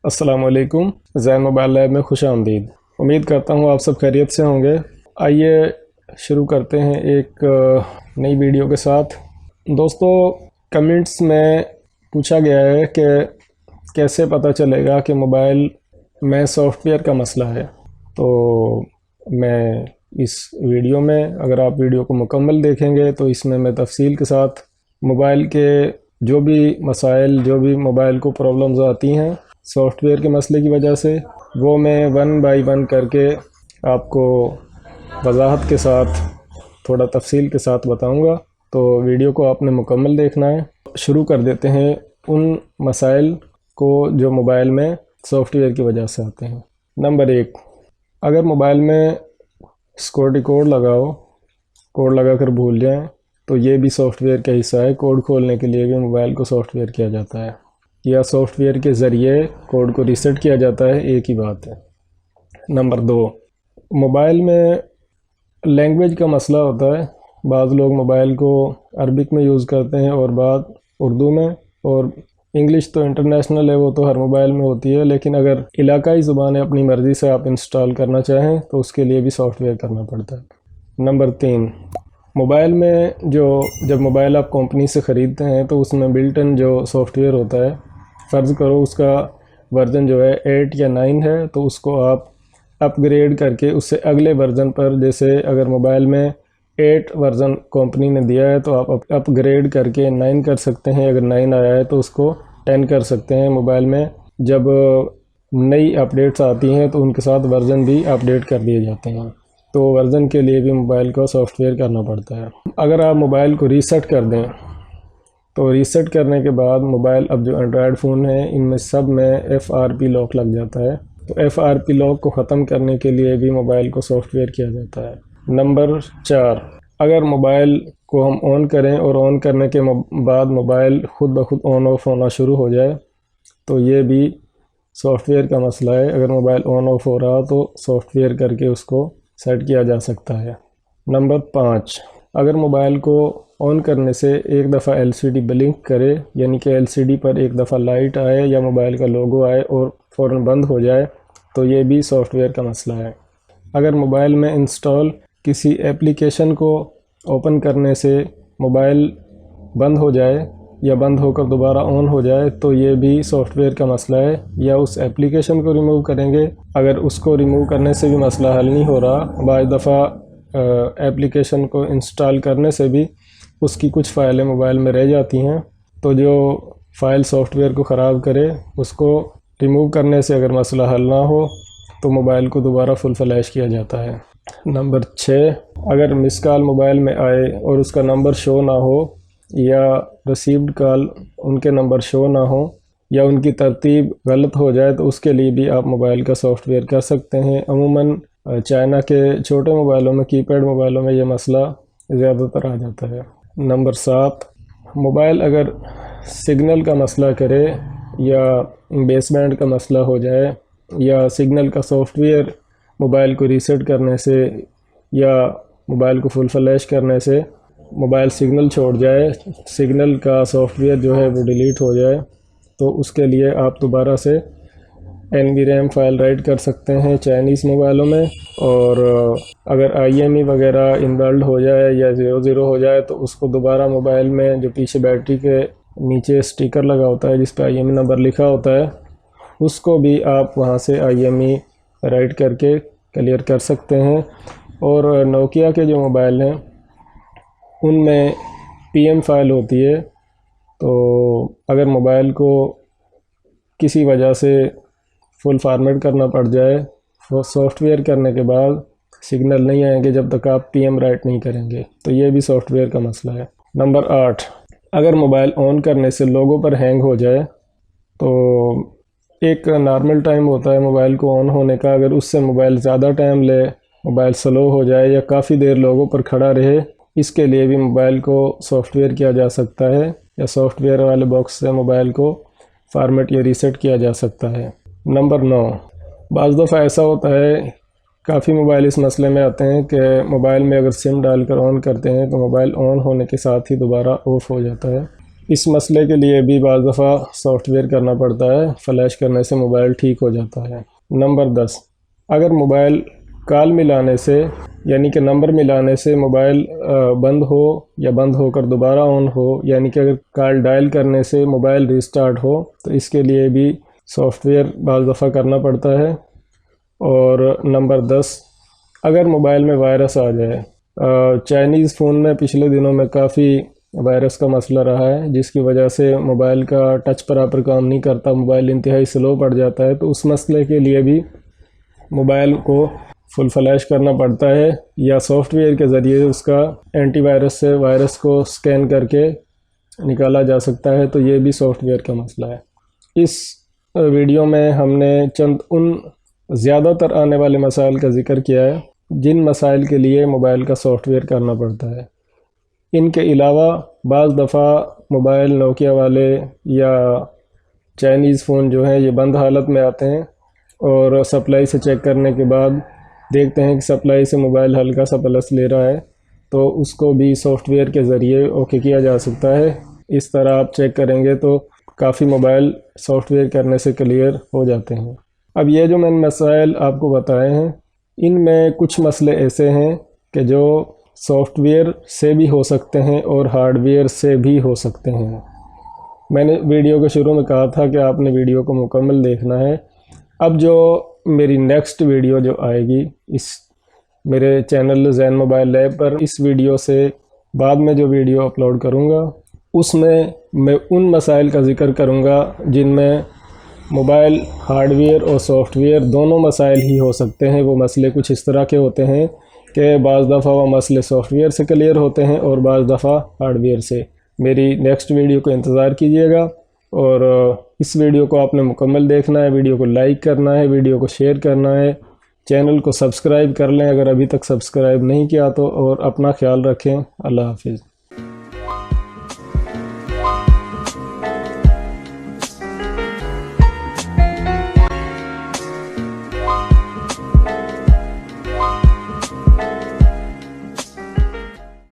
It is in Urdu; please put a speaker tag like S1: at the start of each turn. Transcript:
S1: السلام علیکم، زین موبائل لیب میں خوش آمدید۔ امید کرتا ہوں آپ سب خیریت سے ہوں گے۔ آئیے شروع کرتے ہیں ایک نئی ویڈیو کے ساتھ۔ دوستو، کمنٹس میں پوچھا گیا ہے کہ کیسے پتہ چلے گا کہ موبائل میں سافٹ ویئر کا مسئلہ ہے۔ تو میں اس ویڈیو میں، اگر آپ ویڈیو کو مکمل دیکھیں گے تو اس میں تفصیل کے ساتھ موبائل کے جو بھی مسائل، جو بھی موبائل کو پرابلمز آتی ہیں سافٹ ویئر کے مسئلے کی وجہ سے، وہ میں 1 بائی 1 کر کے آپ کو وضاحت کے ساتھ، تھوڑا تفصیل کے ساتھ بتاؤں گا۔ تو ویڈیو کو آپ نے مکمل دیکھنا ہے۔ شروع کر دیتے ہیں ان مسائل کو جو موبائل میں سافٹ ویئر کی وجہ سے آتے ہیں۔ نمبر 1، اگر موبائل میں سیکورٹی کوڈ لگاؤ، کوڈ لگا کر بھول جائیں تو یہ بھی سافٹ ویئر کا حصہ ہے۔ کوڈ کھولنے کے لیے بھی موبائل کو سافٹ ویئر کیا جاتا ہے، یا سافٹ ویئر کے ذریعے کوڈ کو ریسیٹ کیا جاتا ہے، ایک ہی بات ہے۔ نمبر 2، موبائل میں لینگویج کا مسئلہ ہوتا ہے۔ بعض لوگ موبائل کو عربک میں یوز کرتے ہیں اور بعض اردو میں، اور انگلش تو انٹرنیشنل ہے، وہ تو ہر موبائل میں ہوتی ہے، لیکن اگر علاقائی زبانیں اپنی مرضی سے آپ انسٹال کرنا چاہیں تو اس کے لیے بھی سافٹ ویئر کرنا پڑتا ہے۔ نمبر 3، موبائل میں جب موبائل آپ کمپنی سے خریدتے ہیں تو اس میں بلٹ ان جو سافٹ ویئر ہوتا ہے، فرض کرو اس کا ورژن جو ہے 8 یا 9 ہے، تو اس کو آپ اپ گریڈ کر کے اس سے اگلے ورژن پر، جیسے اگر موبائل میں 8 ورژن کمپنی نے دیا ہے تو آپ اپ گریڈ کر کے 9 کر سکتے ہیں۔ اگر 9 آیا ہے تو اس کو 10 کر سکتے ہیں۔ موبائل میں جب نئی اپڈیٹس آتی ہیں تو ان کے ساتھ ورژن بھی اپڈیٹ کر دیے جاتے ہیں، تو ورژن کے لیے بھی موبائل کو سافٹ ویئر کرنا پڑتا ہے۔ اگر آپ موبائل کو ریسیٹ کر دیں تو ریسیٹ کرنے کے بعد موبائل، اب جو اینڈرائڈ فون ہیں ان میں سب میں FRP لاک لگ جاتا ہے، تو FRP لاک کو ختم کرنے کے لیے بھی موبائل کو سافٹ ویئر کیا جاتا ہے۔ نمبر 4، اگر موبائل کو ہم آن کریں اور آن کرنے کے بعد موبائل خود بخود آن آف ہونا شروع ہو جائے تو یہ بھی سافٹ ویئر کا مسئلہ ہے۔ اگر موبائل آن آف ہو رہا تو سافٹ ویئر کر کے اس کو سیٹ کیا جا سکتا ہے۔ نمبر 5، اگر موبائل کو آن کرنے سے ایک دفعہ LCD بلنک کرے، یعنی کہ LCD پر ایک دفعہ لائٹ آئے یا موبائل کا لوگو آئے اور فوراً بند ہو جائے تو یہ بھی سافٹ ویئر کا مسئلہ ہے۔ اگر موبائل میں انسٹال کسی ایپلیکیشن کو اوپن کرنے سے موبائل بند ہو جائے یا بند ہو کر دوبارہ آن ہو جائے تو یہ بھی سافٹ ویئر کا مسئلہ ہے، یا اس ایپلیکیشن کو ریموو کریں گے۔ اگر اس کو ریموو کرنے سے بھی مسئلہ حل نہیں ہو رہا، بعض دفعہ ایپلیکیشن کو انسٹال کرنے سے بھی اس کی کچھ فائلیں موبائل میں رہ جاتی ہیں، تو جو فائل سافٹ ویئر کو خراب کرے اس کو ریموو کرنے سے اگر مسئلہ حل نہ ہو تو موبائل کو دوبارہ فل فلیش کیا جاتا ہے۔ نمبر 6، اگر مس کال موبائل میں آئے اور اس کا نمبر شو نہ ہو، یا ریسیوڈ کال ان کے نمبر شو نہ ہو، یا ان کی ترتیب غلط ہو جائے تو اس کے لیے بھی آپ موبائل کا سافٹ ویئر کر سکتے ہیں۔ عموماً چائنا کے چھوٹے موبائلوں میں، کی پیڈ موبائلوں میں یہ مسئلہ زیادہ تر آ جاتا ہے۔ نمبر 7، موبائل اگر سگنل کا مسئلہ کرے، یا بیس بینڈ کا مسئلہ ہو جائے، یا سگنل کا سافٹ ویئر موبائل کو ریسیٹ کرنے سے یا موبائل کو فل فلیش کرنے سے موبائل سگنل چھوڑ جائے، سگنل کا سافٹ ویئر جو ہے وہ ڈیلیٹ ہو جائے، تو اس کے لیے آپ دوبارہ سے NVRAM فائل رائٹ کر سکتے ہیں چائنیز موبائلوں میں، اور اگر IME وغیرہ انبلڈ ہو جائے یا 00 ہو جائے تو اس کو دوبارہ موبائل میں، جو پیچھے بیٹری کے نیچے سٹیکر لگا ہوتا ہے جس پہ IME نمبر لکھا ہوتا ہے، اس کو بھی آپ وہاں سے IME رائٹ کر کے کلیئر کر سکتے ہیں۔ اور نوکیا کے جو موبائل ہیں ان میں PM فائل ہوتی ہے، تو اگر موبائل کو کسی وجہ سے فل فارمیٹ کرنا پڑ جائے، سافٹ ویئر کرنے کے بعد سگنل نہیں آئیں گے جب تک آپ PM رائٹ نہیں کریں گے، تو یہ بھی سافٹ ویئر کا مسئلہ ہے۔ نمبر 8، اگر موبائل آن کرنے سے لوگو پر ہینگ ہو جائے تو ایک نارمل ٹائم ہوتا ہے موبائل کو آن ہونے کا، اگر اس سے موبائل زیادہ ٹائم لے، موبائل سلو ہو جائے یا کافی دیر لوگو پر کھڑا رہے، اس کے لیے بھی موبائل کو سافٹ ویئر کیا جا سکتا ہے، یا سافٹ ویئر والے باکس سے موبائل کو فارمیٹ یا ریسیٹ کیا جا سکتا ہے۔ نمبر 9، بعض دفعہ ایسا ہوتا ہے، کافی موبائل اس مسئلے میں آتے ہیں کہ موبائل میں اگر سم ڈال کر آن کرتے ہیں تو موبائل آن ہونے کے ساتھ ہی دوبارہ آف ہو جاتا ہے، اس مسئلے کے لیے بھی بعض دفعہ سافٹ ویئر کرنا پڑتا ہے، فلیش کرنے سے موبائل ٹھیک ہو جاتا ہے۔ نمبر 10، اگر موبائل کال ملانے سے یعنی کہ نمبر ملانے سے موبائل بند ہو یا بند ہو کر دوبارہ آن ہو، یعنی کہ اگر کال ڈائل کرنے سے موبائل ریسٹارٹ ہو تو اس کے لیے بھی سافٹ ویئر بعض دفعہ کرنا پڑتا ہے۔ اور نمبر 10، اگر موبائل میں وائرس آ جائے، چائنیز فون میں پچھلے دنوں میں کافی وائرس کا مسئلہ رہا ہے، جس کی وجہ سے موبائل کا ٹچ پراپر کام نہیں کرتا، موبائل انتہائی سلو پڑ جاتا ہے، تو اس مسئلے کے لیے بھی موبائل کو فل فلیش کرنا پڑتا ہے، یا سافٹ ویئر کے ذریعے اس کا اینٹی وائرس سے وائرس کو سکین کر کے نکالا جا سکتا ہے، تو یہ بھی سافٹ ویئر کا مسئلہ ہے۔ اس ویڈیو میں ہم نے چند ان زیادہ تر آنے والے مسائل کا ذکر کیا ہے جن مسائل کے لیے موبائل کا سافٹ ویئر کرنا پڑتا ہے۔ ان کے علاوہ بعض دفعہ موبائل نوکیا والے یا چائنیز فون جو ہیں یہ بند حالت میں آتے ہیں، اور سپلائی سے چیک کرنے کے بعد دیکھتے ہیں کہ سپلائی سے موبائل ہلکا سا پلس لے رہا ہے، تو اس کو بھی سافٹ ویئر کے ذریعے اوکے کیا جا سکتا ہے۔ اس طرح آپ چیک کریں گے تو کافی موبائل سافٹ ویئر کرنے سے کلیئر ہو جاتے ہیں۔ اب یہ جو میں نے مسائل آپ کو بتائے ہیں، ان میں کچھ مسئلے ایسے ہیں کہ جو سافٹ ویئر سے بھی ہو سکتے ہیں اور ہارڈ ویئر سے بھی ہو سکتے ہیں۔ میں نے ویڈیو کے شروع میں کہا تھا کہ آپ نے ویڈیو کو مکمل دیکھنا ہے۔ اب جو میری نیکسٹ ویڈیو جو آئے گی اس میرے چینل زین موبائل لیب پر، اس ویڈیو سے بعد میں جو ویڈیو اپلوڈ کروں گا اس میں ان مسائل کا ذکر کروں گا جن میں موبائل ہارڈ ویئر اور سافٹ ویئر دونوں مسائل ہی ہو سکتے ہیں۔ وہ مسئلے کچھ اس طرح کے ہوتے ہیں کہ بعض دفعہ وہ مسئلے سافٹ ویئر سے کلیئر ہوتے ہیں اور بعض دفعہ ہارڈ ویئر سے۔ میری نیکسٹ ویڈیو کو انتظار کیجیے گا، اور اس ویڈیو کو آپ نے مکمل دیکھنا ہے، ویڈیو کو لائک کرنا ہے، ویڈیو کو شیئر کرنا ہے، چینل کو سبسکرائب کر لیں اگر ابھی تک سبسکرائب نہیں کیا تو، اور اپنا خیال رکھیں۔ اللہ حافظ۔